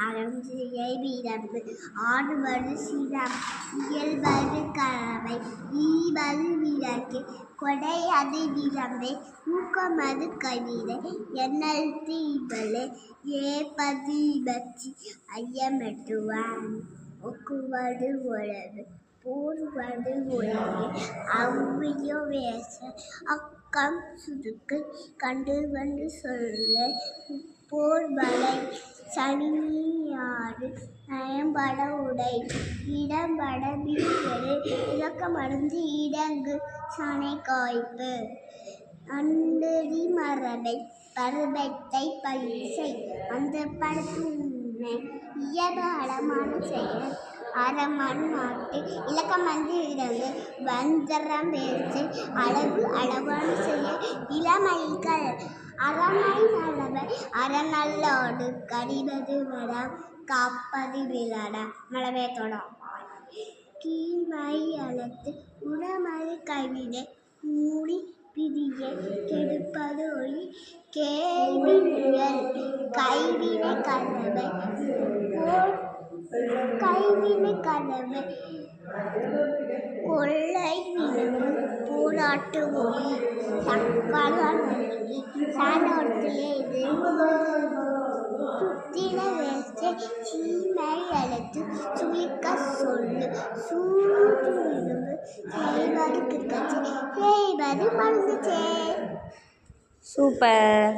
அறஞ்சியை வீரம்பு ஆடுவது சிரம் இயல்பது கறவை ஈவது வீரர்க்கு கொடை அது வீரம்பே ஊக்கமது கவிதை எண்ணல் தீபலே ஏப்பது பச்சி ஐயமெட்டுவான் ஒக்குவது உழவு போர்வது உலகே அவ்வியோ வேச அக்கம் சுருக்கு கண்டு வந்து சொல்ல போர்வலை சனியாடு நயம்பட உடை இடம்பட வீழ்வது இலக்கமடைந்து இடங்கு சனை காய்ப்பு அண்டடி மரபை பருவத்தை பரிசை அந்த படத்துணை இயல்பு அடமான செயல் அறமன் நாட்டு இலக்கமந்து இடங்கு வந்தரம் பேச்சு அளவு அளவான செய்ய இளமைகள் அறமை நல்லவை அறநல்லோடு கடிவது வரம் காப்பது விளாட மலவேத்தோடம் கீழ்மை அழைத்து உடமது கவிதை மூடி பிரிய கெடுப்பது ஒளி கேள்வியல் கைவினை கலவை கைவினை கலவை கொள்ளை விளம்பு போராட்டு ஒளி தக்காளி சாணோட்டிலே இது சுத்தின வேசை சீமை அழைத்து சுழிக்க சொல்லு சூடு விளம்பு செய்வது கிற்கச்சு செய்வது மருந்து சூப்பர்.